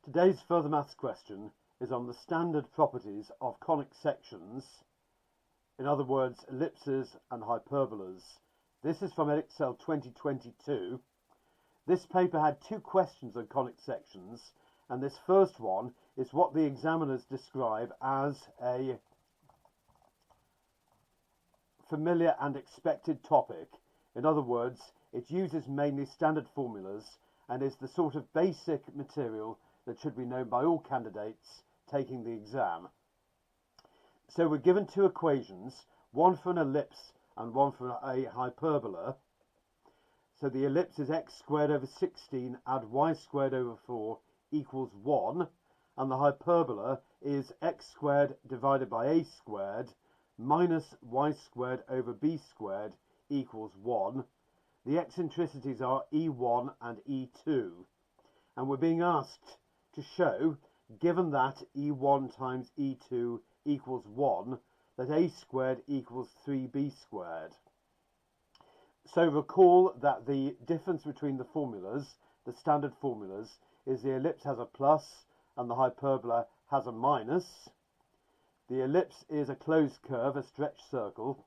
Today's further maths question is on the standard properties of conic sections, in other words, ellipses and hyperbolas. This is from Edexcel 2022. This paper had two questions on conic sections, and this first one is what the examiners describe as a familiar and expected topic. In other words, it uses mainly standard formulas and is the sort of basic material that should be known by all candidates taking the exam. So we're given two equations, one for an ellipse and one for a hyperbola. So the ellipse is x squared over 16 add y squared over 4 equals 1, and the hyperbola is x squared divided by a squared minus y squared over b squared equals 1. The eccentricities are E1 and E2, and we're being asked to show, given that E1 times E2 equals 1, that a squared equals 3b squared. So recall that the difference between the formulas, the standard formulas, is the ellipse has a plus and the hyperbola has a minus. The ellipse is a closed curve, a stretched circle,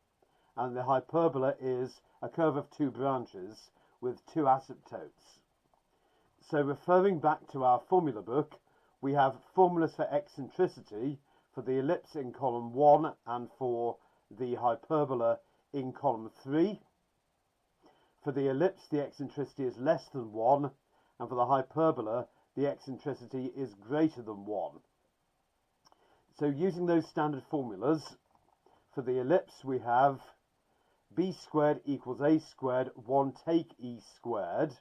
and the hyperbola is a curve of two branches with two asymptotes. So referring back to our formula book, we have formulas for eccentricity for the ellipse in column 1 and for the hyperbola in column 3. For the ellipse, the eccentricity is less than 1, and for the hyperbola, the eccentricity is greater than 1. So using those standard formulas, for the ellipse we have b squared equals a squared 1 take e squared,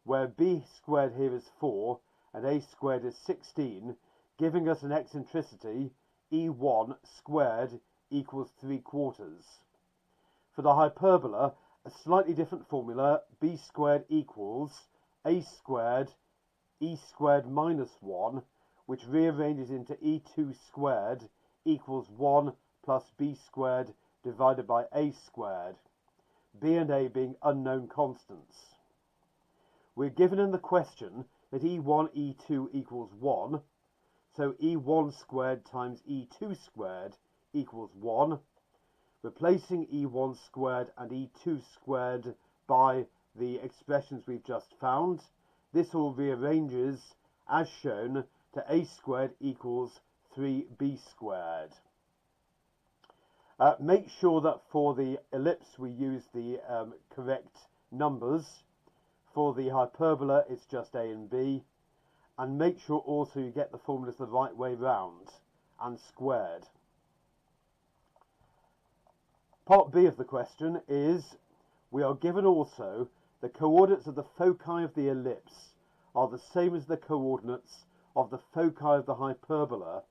where b squared here is 4 and a squared is 16, giving us an eccentricity E1 squared equals 3/4. For the hyperbola, a slightly different formula, b squared equals a squared e squared minus 1, which rearranges into E2 squared equals 1 plus b squared divided by a squared, b and a being unknown constants. We're given in the question that E1, E2 equals 1, so E1 squared times E2 squared equals 1. Replacing E1 squared and E2 squared by the expressions we've just found, this all rearranges, as shown, to a squared equals 3b squared. Make sure that for the ellipse we use the correct numbers. For the hyperbola it's just a and b. And make sure also you get the formulas the right way round and squared. Part B of the question is, we are given also the coordinates of the foci of the ellipse are the same as the coordinates of the foci of the hyperbola,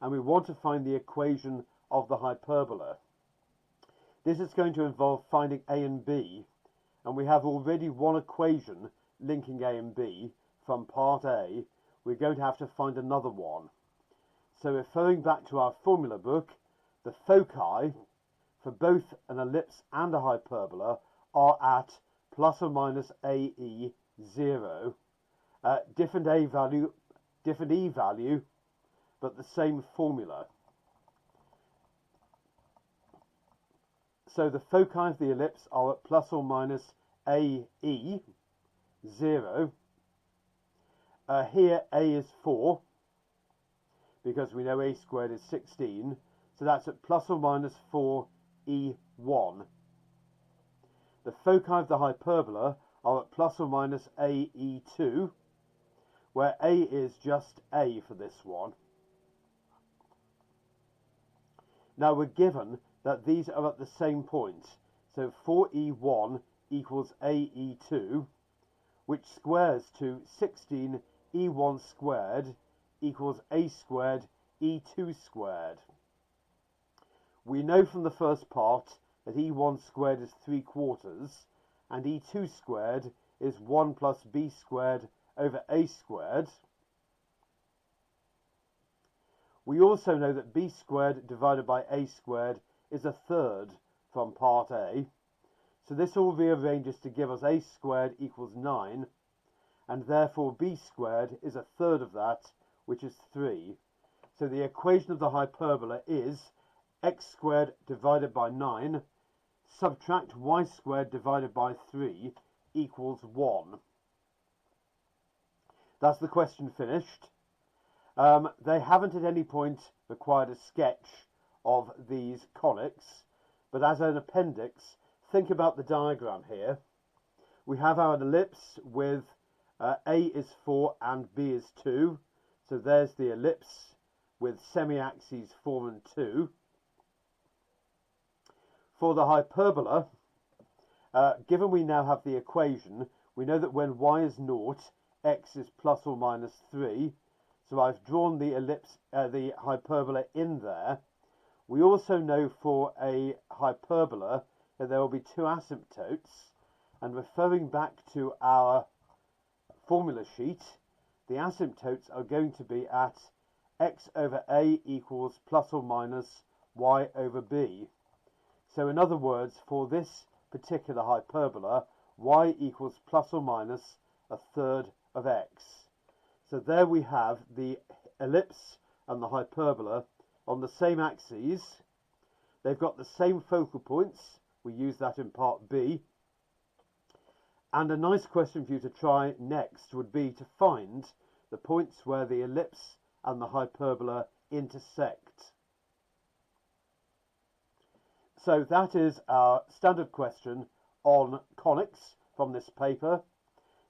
and we want to find the equation of the hyperbola. This is going to involve finding a and b, and we have already one equation linking a and b from part A. We're going to have to find another one. So referring back to our formula book, the foci for both an ellipse and a hyperbola are at plus or minus AE 0. Different e value, but the same formula. So the foci of the ellipse are at plus or minus AE 0. Here a is 4, because we know a squared is 16, so that's at plus or minus 4E1. The foci of the hyperbola are at plus or minus AE2, where a is just a for this one. Now we're given that these are at the same point, so 4E1 equals AE2, which squares to 16 E1 squared equals a squared E2 squared. We know from the first part that E1 squared is 3/4 and E2 squared is 1 plus b squared over a squared. We also know that b squared divided by a squared is 1/3 from part A. So this all rearranges to give us a squared equals 9, and therefore b squared is a third of that, which is 3. So the equation of the hyperbola is x squared divided by 9 subtract y squared divided by 3 equals 1. That's the question finished. They haven't at any point required a sketch of these conics, but as an appendix, think about the diagram here. We have our ellipse with A is 4 and B is 2. So there's the ellipse with semi-axes 4 and 2. For the hyperbola, given we now have the equation, we know that when y is 0, x is plus or minus 3. So I've drawn the ellipse, the hyperbola in there. We also know for a hyperbola that there will be two asymptotes. And referring back to our formula sheet, the asymptotes are going to be at x over a equals plus or minus y over b. So in other words, for this particular hyperbola, y equals plus or minus a third of x. So there we have the ellipse and the hyperbola on the same axes. They've got the same focal points. We use that in part B. And a nice question for you to try next would be to find the points where the ellipse and the hyperbola intersect. So that is our standard question on conics from this paper.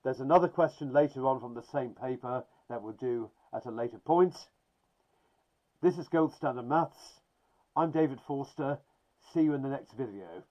There's another question later on from the same paper that we'll do at a later point. This is Gold Standard Maths. I'm David Forster. See you in the next video.